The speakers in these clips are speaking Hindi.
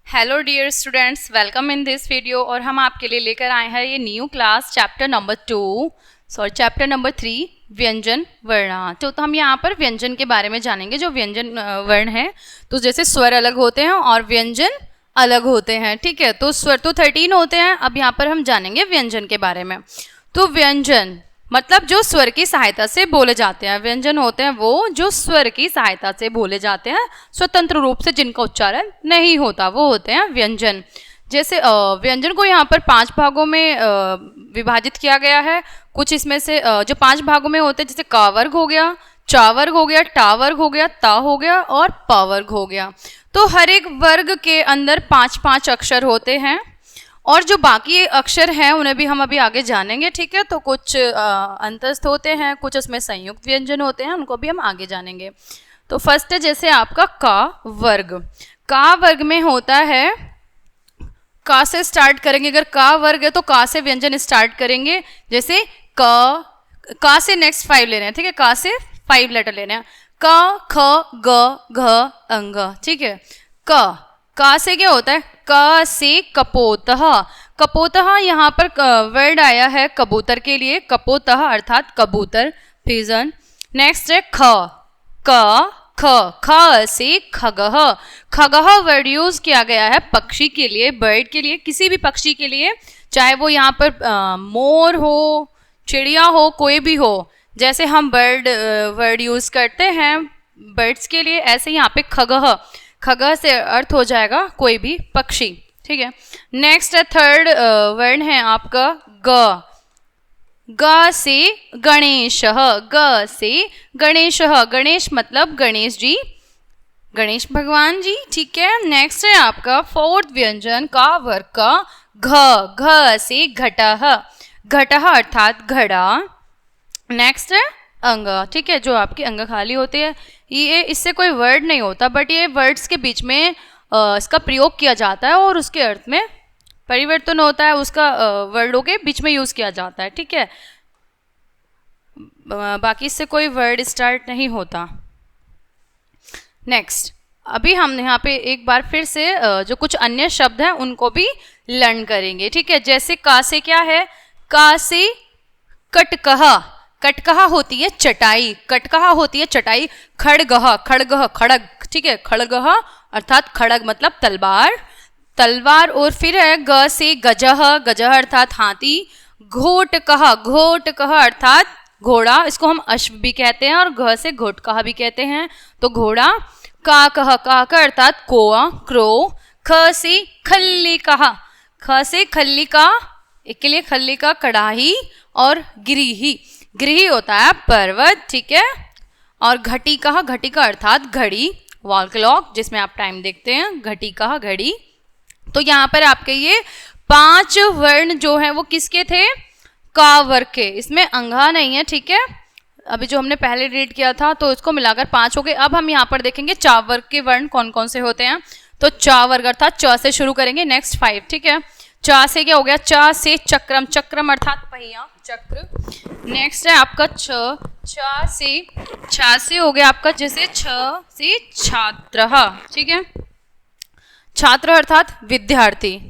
Hello dear students, welcome in this video. और हम आपके लिए लेकर आए हैं ये न्यू क्लास चैप्टर नंबर 3 व्यंजन वर्ण। तो हम यहाँ पर व्यंजन के बारे में जानेंगे। जो व्यंजन वर्ण है, तो जैसे स्वर अलग होते हैं और व्यंजन अलग होते हैं, ठीक है। तो स्वर तो 13 होते हैं। अब यहाँ पर हम जानेंगे व्यंजन के बारे में। तो व्यंजन मतलब जो स्वर की सहायता से बोले जाते हैं। व्यंजन होते हैं वो जो स्वर की सहायता से बोले जाते हैं, स्वतंत्र रूप से जिनका उच्चारण नहीं होता, वो होते हैं व्यंजन। जैसे व्यंजन को यहाँ पर 5 भागों में विभाजित किया गया है। कुछ इसमें से जो 5 भागों में होते हैं, जैसे का वर्ग हो गया, चा वर्ग हो गया, टा वर्ग हो गया, ता हो गया और पा वर्ग हो गया। तो हर एक वर्ग के अंदर 5-5 अक्षर होते हैं और जो बाकी अक्षर हैं उन्हें भी हम अभी आगे जानेंगे, ठीक है। तो कुछ अंतस्थ होते हैं, कुछ उसमें संयुक्त व्यंजन होते हैं, उनको भी हम आगे जानेंगे। तो फर्स्ट है जैसे आपका का वर्ग। का वर्ग में होता है, का से स्टार्ट करेंगे। अगर का वर्ग है तो का से व्यंजन स्टार्ट करेंगे। जैसे का से नेक्स्ट 5 लेने हैं, ठीक है। का से 5 लेटर लेने हैं। क, ख, ग, घ, अंग, ठीक है। का से क्या होता है? क से कपोतः। कपोतः यहाँ पर वर्ड आया है कबूतर के लिए। कपोतः अर्थात कबूतर, पिजन। नेक्स्ट है ख से खगः। खगः वर्ड यूज किया गया है पक्षी के लिए, बर्ड के लिए, किसी भी पक्षी के लिए, चाहे वो यहाँ पर मोर हो, चिड़िया हो, कोई भी हो। जैसे हम बर्ड वर्ड यूज करते हैं बर्ड्स के लिए, ऐसे यहाँ पे खगः। खगः से अर्थ हो जाएगा कोई भी पक्षी, ठीक है। नेक्स्ट है थर्ड वर्ण है आपका ग। ग से गणेशः। ग से गणेशः। गणेश मतलब गणेश जी, गणेश भगवान जी, ठीक है। नेक्स्ट है आपका फोर्थ व्यंजन का वर्ग का घ। घ से घटः। घटः अर्थात घड़ा। नेक्स्ट है अंग, ठीक है, जो आपकी अंग खाली होती है। ये इससे कोई वर्ड नहीं होता, बट ये वर्ड्स के बीच में इसका प्रयोग किया जाता है और उसके अर्थ में परिवर्तन होता है। उसका वर्डों के बीच में यूज किया जाता है, ठीक है। बाकी इससे कोई वर्ड स्टार्ट नहीं होता। नेक्स्ट, अभी हम यहाँ पे एक बार फिर से जो कुछ अन्य शब्द हैं उनको भी लर्न करेंगे, ठीक है। जैसे का से क्या है? का से कटकह। कटकह होती है चटाई। कटकह होती है चटाई। खड़गह, खड़गह खड़ग, ठीक है। खड़गह अर्थात खड़ग मतलब तलवार, तलवार। और फिर है ग से गजह। गजह अर्थात हाथी। घोटकह। घोटकह अर्थात घोड़ा, इसको हम अश्व भी कहते हैं और घ से घोटकह भी कहते हैं, तो घोड़ा। काकह। काक अर्थात कोआ, क्रो। ख से खल्लिकह। ख से खल्लिका, एक के लिए खल्लिका कढ़ाई। और गिरिही। गिरिही होता है पर्वत, ठीक है। और घटिका। घटिका अर्थात घड़ी, वॉल क्लॉक, जिसमें आप टाइम देखते हैं। घटिका घड़ी। तो यहाँ पर आपके ये 5 वर्ण जो हैं वो किसके थे? का वर्ग के। इसमें अंगा नहीं है, ठीक है। अभी जो हमने पहले रीड किया था तो इसको मिलाकर 5 हो गए। अब हम यहाँ पर देखेंगे चा वर्ग के वर्ण कौन कौन से होते हैं। तो चा वर्ग अर्थात च से शुरू करेंगे, नेक्स्ट 5, ठीक है। चा से क्या हो गया? चा से चक्रम। चक्रम अर्थात पहिया, चक्र। नेक्स्ट है आपका छा से हो गया आपका जैसे छ से छात्र, ठीक है। छात्र अर्थात विद्यार्थी,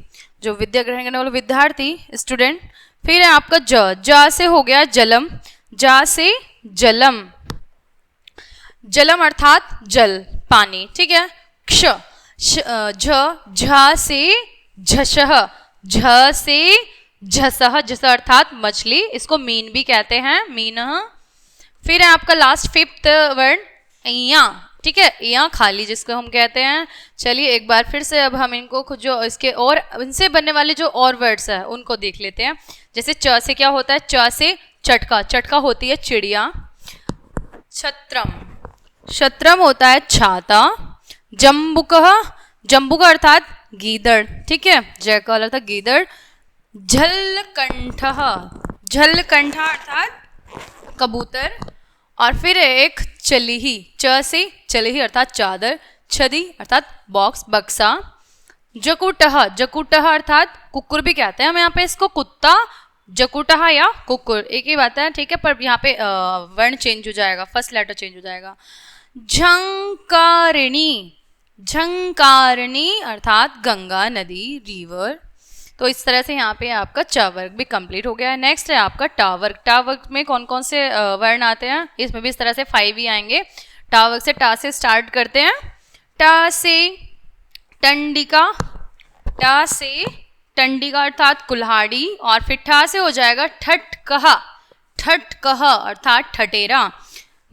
जो विद्या ग्रहण करने वाला विद्यार्थी, स्टूडेंट। फिर है आपका जा से हो गया जलम। जा से जलम। जलम अर्थात जल, पानी, ठीक है। झा से झशः। झ से झसह। झस अर्थात मछली, इसको मीन भी कहते हैं, मीन। फिर है आपका लास्ट 5th वर्ण इया, ठीक है। इया खाली, जिसको हम कहते हैं। चलिए एक बार फिर से अब हम इनको खुद जो इसके और इनसे बनने वाले जो और वर्ड्स है उनको देख लेते हैं। जैसे च से क्या होता है? च से चटका। चटका होती है चिड़िया। छत्रम। छत्रम होता है छाता। जम्बुकः। जम्बुक अर्थात गीदड़, ठीक है। जयकाल अर्थात गीदड़। झलकंठः। झलकंठा अर्थात कबूतर। और फिर एक चलिही। च से चलिही अर्थात चादर। छदी अर्थात बॉक्स, बक्सा। जकुटः। जकुटः अर्थात कुकुर भी कहते हैं हम यहाँ पे इसको, कुत्ता। जकुटः या कुकुर एक ही बात है, ठीक है। पर यहाँ पे वर्ण चेंज हो जाएगा, फर्स्ट लेटर चेंज हो जाएगा। झंकारिणी। झंकारणी अर्थात गंगा नदी, रिवर। तो इस तरह से यहाँ पे आपका च वर्ग भी कंप्लीट हो गया है। नेक्स्ट है आपका टा वर्ग। टा वर्ग में कौन कौन से वर्ण आते हैं, इसमें भी इस तरह से 5 ही आएंगे। टा वर्ग से टा से स्टार्ट करते हैं। टा से टंडिका, टा से टंडिका अर्थात कुल्हाड़ी, और फिर ठा से हो जाएगा ठटकहा, ठटकहा अर्थात ठटेरा।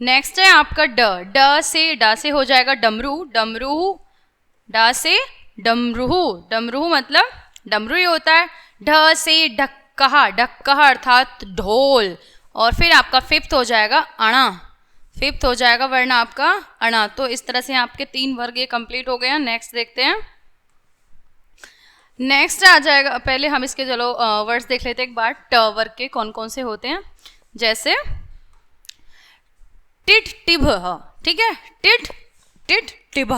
नेक्स्ट है आपका ड, ड से हो जाएगा डमरू, डमरू, डा से डमरूहू, डमरूहू मतलब डमरू ही होता है। ढ से ढक्कहा, ढक्कहा अर्थात ढोल। और फिर आपका फिफ्थ हो जाएगा अणा, फिफ्थ हो जाएगा वर्ण आपका अणा। तो इस तरह से आपके 3 वर्ग ये कंप्लीट हो गए हैं। नेक्स्ट देखते हैं। नेक्स्ट आ जाएगा, पहले हम इसके चलो वर्ड्स देख लेते हैं एक बार। ट वर्ग के कौन कौन से होते हैं, जैसे टिट टिभ, ठीक है, टिट टिट टिभ,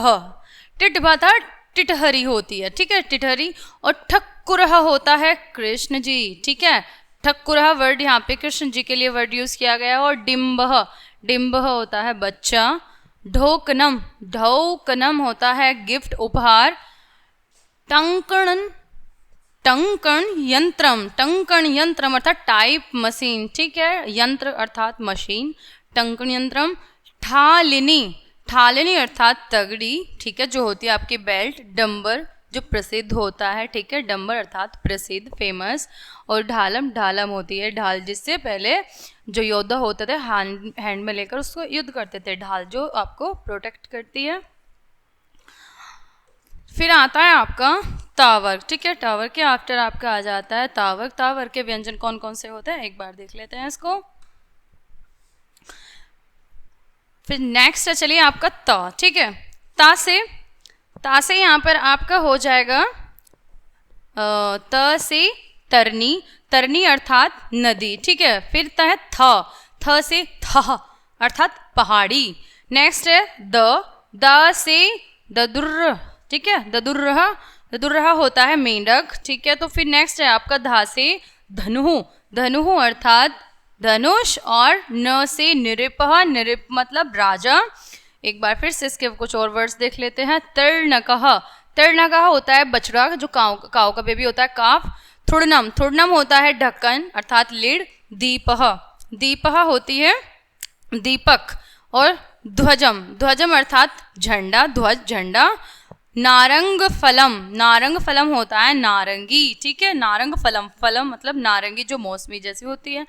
टिट था टिटहरी होती है, ठीक है, टिटहरी। और ठक्कुरहा होता है कृष्ण जी, ठीक है, ठक्कुरहा वर्ड यहाँ पे कृष्ण जी के लिए वर्ड यूज किया गया है। और डिम्बह, डिम्बह होता है बच्चा। ढोकनम, ढौकनम होता है गिफ्ट, उपहार। टंकण, टंकण यंत्रम, टंकण यंत्रम अर्थात टाइप मशीन, ठीक है, यंत्र अर्थात मशीन, टंकण यंत्रम। ठालिनी, ठालिनी अर्थात तगड़ी, ठीक है, जो होती है आपकी बेल्ट। डंबर जो प्रसिद्ध होता है, ठीक है, डंबर अर्थात प्रसिद्ध, फेमस। और ढालम, ढालम होती है ढाल, जिससे पहले जो योद्धा होते थे हैंड में लेकर उसको युद्ध करते थे, ढाल जो आपको प्रोटेक्ट करती है। फिर आता है आपका तावर्ग, ठीक है, टावर्ग के आफ्टर आपका आ जाता है तावर्ग। तावर्ग के व्यंजन कौन कौन से होते हैं एक बार देख लेते हैं इसको। फिर नेक्स्ट है चलिए आपका त, ठीक है, ता से यहाँ पर आपका हो जाएगा त से तरनी, तरनी अर्थात नदी, ठीक है। फिर त है थ से थ अर्थात पहाड़ी। नेक्स्ट है द से ददुर्र, ठीक है, ददुर्रह, ददुर्रह होता है मेंढक, ठीक है। तो फिर नेक्स्ट है आपका धा से धनुः, धनुः अर्थात धनुष। और न से निरिपह, निरिप मतलब राजा। एक बार फिर से इसके कुछ और वर्ड्स देख लेते हैं। तर्णकः, तर्णकः होता है बछड़ा, जो काव का बेबी होता है, काफ। थुड़नम, थुड़नम होता है ढक्कन अर्थात लीड। दीपह, दीपह होती है दीपक। और ध्वजम, ध्वजम अर्थात झंडा, ध्वज झंडा। नारंग फलम, नारंग फलम होता है नारंगी, ठीक है, नारंग फलम, फलम मतलब नारंगी जो मौसमी जैसी होती है।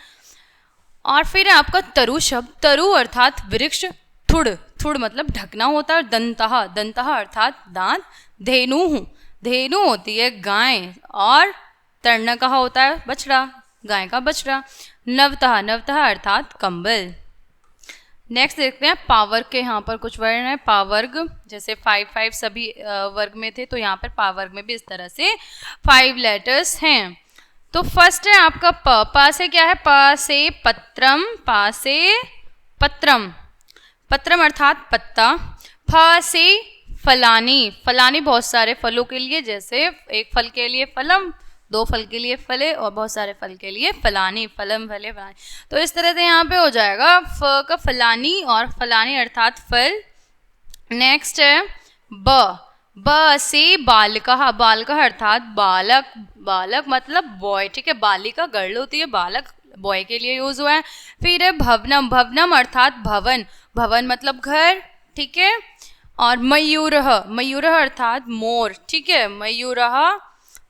और फिर आपका तरु शब्द, तरु अर्थात वृक्ष। थुड़, थुड़ मतलब ढकना होता है। दंतः, दंतः अर्थात दांत। धेनु, धेनु होती है गाय। और तर्णकः होता है बछड़ा, गाय का बछड़ा। नवतः, नवतः अर्थात कंबल। नेक्स्ट देखते हैं पावर्ग के, यहाँ पर कुछ वर्ण है पावर्ग, जैसे 5 सभी वर्ग में थे, तो यहाँ पर पावर्ग में भी इस तरह से 5 लेटर्स हैं। तो फर्स्ट है आपका प से क्या है, प से पत्रम, प से पत्रम, पत्रम अर्थात पत्ता। फ से फलानी, फलानी बहुत सारे फलों के लिए, जैसे एक फल के लिए फलम, 2 फल के लिए फले, और बहुत सारे फल के लिए फलानी, फलम फले फलानी। तो इस तरह से यहाँ पे हो जाएगा फ का फलानी, और फलानी अर्थात फल। नेक्स्ट है ब से बालकः, बालकः अर्थात बालक, बालक मतलब बॉय, ठीक है, बालिका गर्ल होती है, बालक बॉय के लिए यूज हुआ है। फिर है भवनम, भवनम अर्थात भवन, भवन मतलब घर, ठीक है। और मयूरः, मयूरः अर्थात मोर, ठीक है, मयूरः,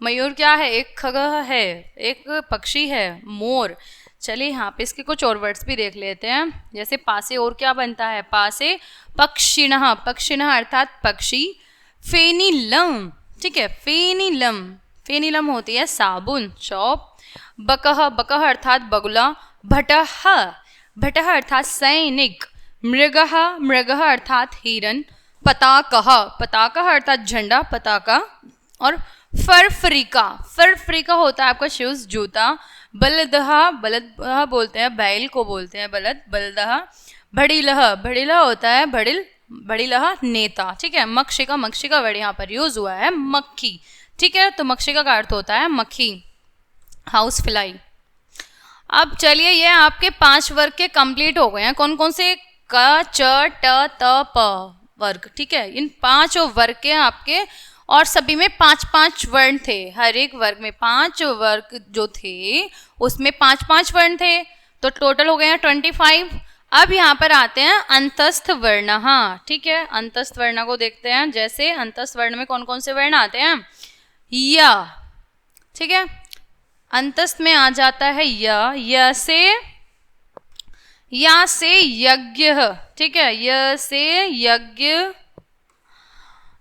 मयूर क्या है, एक खगः है, एक पक्षी है, मोर। चलिए यहाँ पे इसके कुछ और वर्ड्स भी देख लेते हैं, जैसे पासे और क्या बनता है, पासे पक्षिणः, पक्षिणः अर्थात पक्षी। फेनीलम, ठीक है, फेनीलम, फेनीलम होती है साबुन, शॉप। बकह, बकह अर्थात बगुला। भटः, भटः अर्थात सैनिक। मृगः, मृगः अर्थात हिरन। पताकः, पताकः अर्थात झंडा, पताका। और फरफरीका, फरफरीका होता है आपका शूज, जूता। बलदहा, बलदहा बोलते हैं बैल को, बोलते हैं बलद, बलदहा। भड़िलह, भड़िलह होता है भड़िल, भड़िलह नेता, ठीक है। मक्षिका, मक्षिका वर्ड यहाँ पर यूज हुआ है मक्खी, ठीक है, तो मक्षिका का अर्थ होता है मक्खी, हाउस फ्लाई। अब चलिए ये आपके 5 वर्ग के कंप्लीट हो गए हैं। कौन कौन से, क च ट त प, वर्ग, ठीक है। इन 5 वर्ग के आपके, और सभी में 5-5 वर्ण थे, हर एक वर्ग में 5 वर्ग जो थे उसमें 5-5 वर्ण थे, तो टोटल हो गए हैं 25। अब यहाँ पर आते हैं अंतस्थ वर्ण, हाँ ठीक है, अंतस्थ वर्ण को देखते हैं। जैसे अंतस्थ वर्ण में कौन कौन से वर्ण आते हैं, या, ठीक है, अंतस्थ में आ जाता है य से, या से यज्ञ, ठीक है, य से यज्ञ,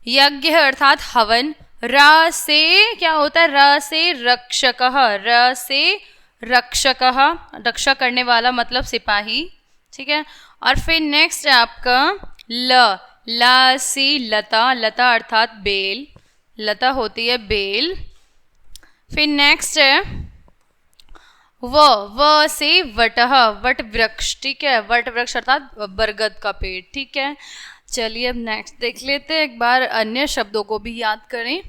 यज्ञ अर्थात हवन। र से क्या होता है, र से रक्षकः, र से रक्षकः, रक्षा करने वाला मतलब सिपाही, ठीक है। और फिर नेक्स्ट है आपका ल से लता, लता अर्थात बेल, लता होती है बेल। फिर नेक्स्ट है व से वटः, वट वृक्ष, ठीक है, वट वृक्ष अर्थात बरगद का पेड़, ठीक है। चलिए अब नेक्स्ट देख लेते हैं, एक बार अन्य शब्दों को भी याद करें।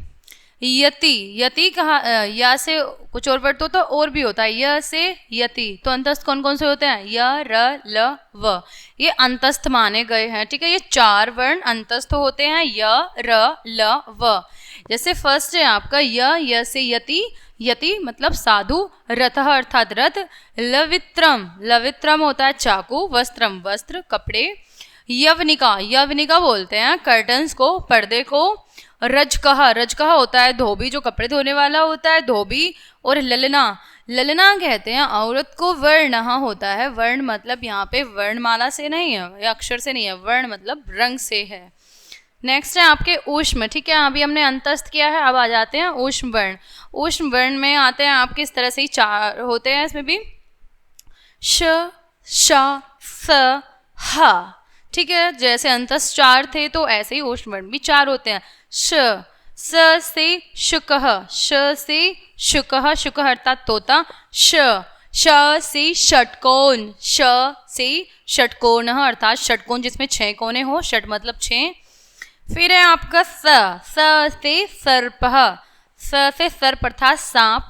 यति, यति कहा, या से कुछ और वर्ड तो और भी होता है, य से यति, तो अंतस्थ कौन कौन से होते हैं, य र ल व, ये अंतस्थ माने गए हैं, ठीक है। ये 4 वर्ण अंतस्थ होते हैं, य र ल व। जैसे फर्स्ट है आपका य से यति, यति मतलब साधु, रथः अर्थात रथ, लवित्रम, लवित्रम होता है चाकू, वस्त्रम वस्त्र कपड़े, यवनिका, यवनिका बोलते हैं कर्टन्स को, पर्दे को, रजकह, रजकह होता है धोबी, जो कपड़े धोने वाला होता है धोबी, और ललना, ललना कहते हैं औरत को। वर्ण होता है, वर्ण मतलब यहाँ पे वर्णमाला से नहीं है या अक्षर से नहीं है, वर्ण मतलब रंग से है। नेक्स्ट है आपके ऊष्म, ठीक है, अभी हमने अंतस्थ किया है, अब आ जाते हैं ऊष्म वर्ण। ऊष्म वर्ण में आते हैं आपके इस तरह से ही 4 होते हैं, इसमें भी श, श, स, ह, ठीक है। जैसे अंतस्थ 4 थे तो ऐसे ही ऊष्म वर्ण भी 4 होते हैं। श, स से शुकः, श से शुकः, शुकः अर्थात तोता, श, श से षटकोण, श से षटकोणः अर्थात षटकोण जिसमें 6 कोने हो, षट मतलब 6। फिर है आपका स से सर्पः, स से सर्प अर्थात सांप,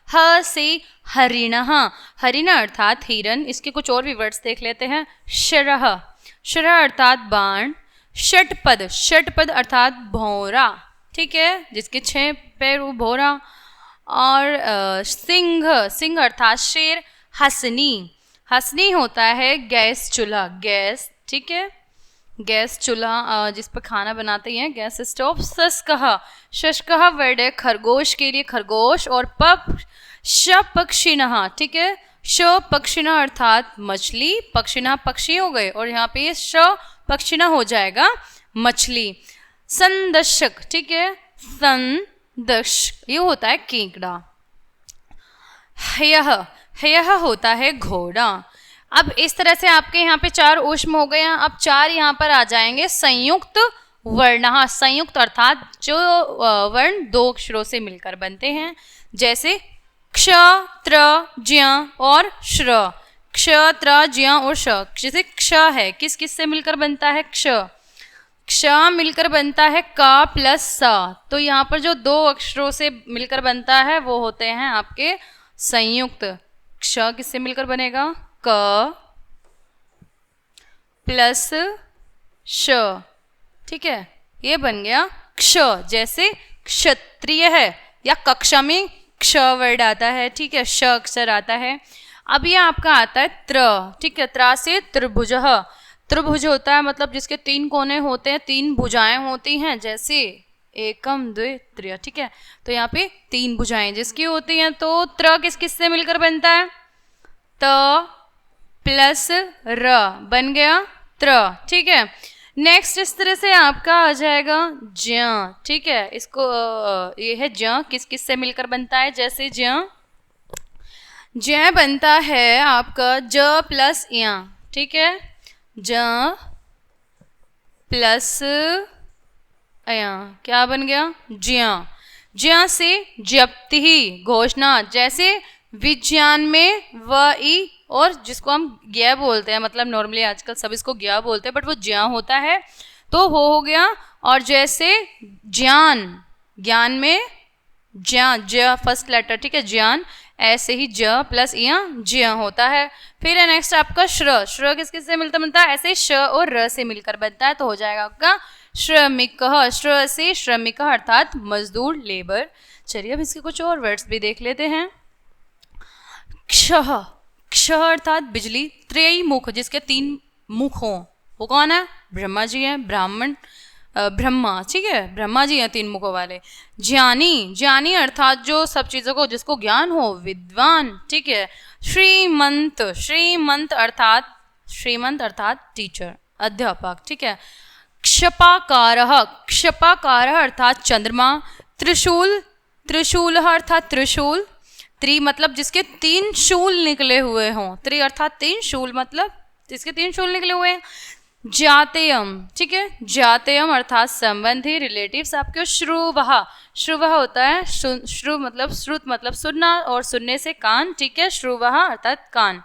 ह से हरिणः, हरिण अर्थात हिरन। इसके कुछ और भी वर्ड्स देख लेते हैं। शरः, शरः अर्थात बाण, षटपद, षटपद अर्थात भौरा, ठीक है, जिसके 6 पैर वो भौरा। और सिंह, सिंह अर्थात शेर। हसनी, हसनी होता है गैस चूल्हा, गैस, ठीक है, गैस चूल्हा जिस पर खाना बनाते हैं, गैस स्टोव। शशकः, शशकः वर्ड है खरगोश के लिए, खरगोश। और पक्षिणः, ठीक है, श पक्षिणः अर्थात मछली, पक्षिणः पक्षी हो गए, और यहाँ पे श पक्षिणः हो जाएगा मछली। संदर्शक, ठीक है, संदर्शक ये होता है केकड़ा। हयः, हयः होता है घोड़ा। अब इस तरह से आपके यहाँ पे 4 ऊष्म हो गए हैं। अब 4 यहाँ पर आ जाएंगे संयुक्त वर्ण, संयुक्त अर्थात जो वर्ण 2 अक्षरों से मिलकर बनते हैं, जैसे क्ष, त्र, ज्ञ और श्र। क्ष, त्र, ज्ञ और श। जैसे क्ष है, किस किस से मिलकर बनता है, क्ष, क्ष मिलकर बनता है क प्लस स, तो यहाँ पर जो 2 अक्षरों से मिलकर बनता है वो होते हैं आपके संयुक्त। क्ष किससे मिलकर बनेगा, क प्लस श, ठीक है, ये बन गया क्ष। जैसे क्षत्रिय है, या कक्षा में क्ष वर्ड आता है, ठीक है, श अक्षर आता है। अब ये आपका आता है त्र, ठीक है, त्र से त्रिभुजः, त्रिभुज होता है मतलब जिसके 3 कोने होते हैं, 3 भुजाएं होती हैं, जैसे एकम द्वि त्रिय, ठीक है, तो यहाँ पे 3 भुजाएं जिसकी होती हैं। तो त्र किस किस से मिलकर बनता है, त प्लस र बन गया त्र, ठीक है। नेक्स्ट इस तरह से आपका आ जाएगा ज्ञ, ठीक है, इसको ये है ज्ञ, किस किस से मिलकर बनता है, जैसे ज्ञ, ज्ञ बनता है आपका ज प्लस य, ठीक है, ज प्लस य, क्या बन गया, ज्ञ। ज्ञ से जप्ति, घोषणा, जैसे विज्ञान में व ई, और जिसको हम ज्ञ बोलते हैं, मतलब नॉर्मली आजकल सब इसको ज्ञ बोलते हैं, बट वो ज्ञ होता है, तो वो हो गया। और जैसे ज्ञान, ज्ञान में ज्या, ज फर्स्ट लेटर, ठीक है, ज्ञान, ऐसे ही ज प्लस या ज्य होता है। फिर है नेक्स्ट आपका श्र, श्र किस किस से मिलता बनता है, ऐसे श और र से मिलकर बनता है, तो हो जाएगा आपका श्रमिक, श्र से श्रमिक अर्थात मजदूर, लेबर। चलिए अब इसके कुछ और वर्ड्स भी देख लेते हैं। क्षः, क्षः अर्थात बिजली, त्रयी मुख जिसके 3 मुख हों, वो कौन है, ब्रह्मा जी हैं, ब्राह्मण ब्रह्मा, ठीक है, ब्रह्मा जी हैं 3 मुखों वाले। ज्ञानी, ज्ञानी अर्थात जो सब चीज़ों को जिसको ज्ञान हो, विद्वान, ठीक है। श्रीमंत, श्रीमंत अर्थात टीचर, अध्यापक, ठीक है। क्षपाकारः, क्षपाकारः अर्थात चंद्रमा। त्रिशूल, त्रिशूल अर्थात त्रिशूल, त्रि मतलब जिसके 3 शूल निकले हुए हों, त्रि अर्थात 3, शूल मतलब जिसके 3 शूल निकले हुए हैं। जातेयम, ठीक है, जातेयम अर्थात संबंधी, रिलेटिव्स आपके। श्रुवः, श्रुवः होता है श्रु मतलब श्रुत मतलब सुनना और सुनने से कान, ठीक है, श्रुवः अर्थात कान।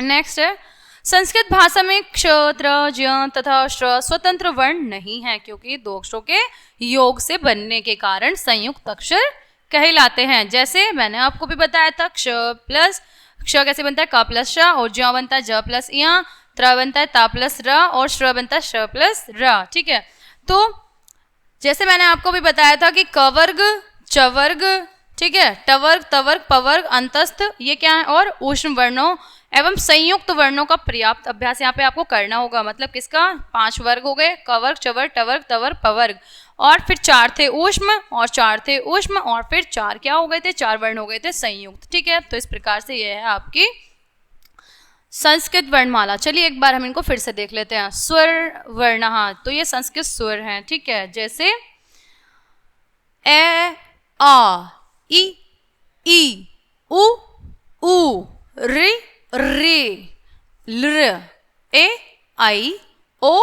नेक्स्ट है संस्कृत भाषा में क्ष, त्र, ज्य तथा श्र स्वतंत्र वर्ण नहीं है, क्योंकि 2 अक्षरों के योग से बनने के कारण संयुक्त अक्षर कहलाते हैं। जैसे मैंने आपको भी बताया था, क्ष प्लस क्ष कैसे बनता है, क प्लस श, और ज्य बनता है ज प्लस य, त्र बनता है ता प्लस र, और श्र बनता है श प्लस र, ठीक है। तो जैसे मैंने आपको भी बताया था कि क वर्ग, च वर्ग, ठीक है, ट वर्ग, त वर्ग, प वर्ग, अंतस्थ, ये क्या है, और ऊष्म वर्णों एवं संयुक्त वर्णों का पर्याप्त अभ्यास यहाँ पे आपको करना होगा। मतलब किसका, 5 वर्ग हो गए, क वर्ग, च वर्ग, ट वर्ग, त वर्ग, प वर्ग, और फिर 4 थे ऊष्म और 4 थे ऊष्म, और फिर 4 क्या हो गए थे, 4 वर्ण हो गए थे संयुक्त, ठीक है। तो इस प्रकार से ये है आपकी संस्कृत वर्णमाला। चलिए एक बार हम इनको फिर से देख लेते हैं। स्वर वर्ण, तो ये संस्कृत स्वर हैं, ठीक है, जैसे ए, आ, ई, उ, ऋ, रे, लृ, ए, आई, ओ,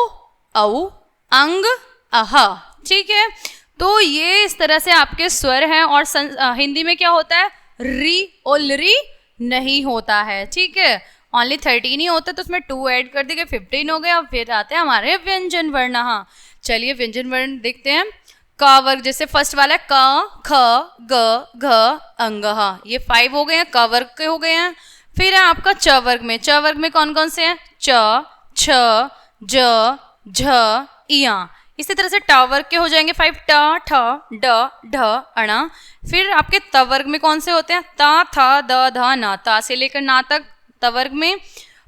औ, अंग, अह, ठीक है। तो ये इस तरह से आपके स्वर हैं, और हिंदी में क्या होता है, री और लरी नहीं होता है, ठीक है, ओनली 13 ही होता है, तो उसमें 2 ऐड कर दिए 15 हो गए। अब फिर आते हैं हमारे व्यंजन वर्ण। हाँ चलिए व्यंजन वर्ण देखते हैं। क वर्ग जैसे फर्स्ट वाला है क, ख, ग, घ, अंग, ये 5 हो गए हैं, क वर्ग के हो गए हैं। फिर है आपका च वर्ग में, च वर्ग में कौन कौन से हैं, च, छ, ज, झ, इया। इसी तरह से ट वर्ग के हो जाएंगे 5, ट, ठ, ड, ढ, अण। फिर आपके त वर्ग में कौन से होते हैं, ता, थ, द, ध, न, ता से लेकर ना तक त वर्ग में।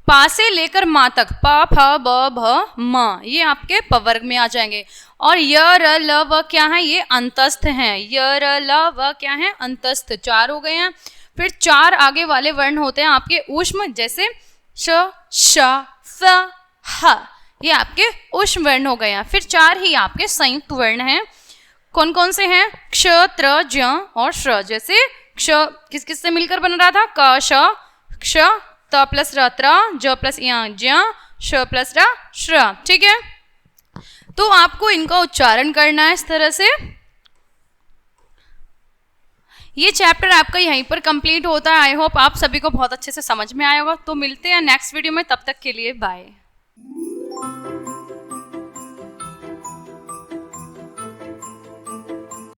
पा से लेकर मा तक प, फ, ब, भ, म, ये आपके प वर्ग में आ जाएंगे। और य, र, ल, व क्या है, ये अंतस्थ हैं, य, र, ल, व क्या है, अंतस्थ, 4 हो गए हैं। फिर 4 आगे वाले वर्ण होते हैं आपके ऊष्म, जैसे श, श, फ, ह, ये आपके ऊष्म वर्ण हो गए हैं। फिर 4 ही आपके संयुक्त वर्ण हैं, कौन कौन से हैं, क्ष, त्र, ज्य और श्र। जैसे क्ष किस किस से मिलकर बन रहा था, क, श, क्ष, त प्लस र, त्र, ज प्लस य, ज्य, श प्लस र, श्र, ठीक है। तो आपको इनका उच्चारण करना है इस तरह से। ये चैप्टर आपका यहीं पर कंप्लीट होता है। आई होप आप सभी को बहुत अच्छे से समझ में आया होगा। तो मिलते हैं नेक्स्ट वीडियो में, तब तक के लिए बाय।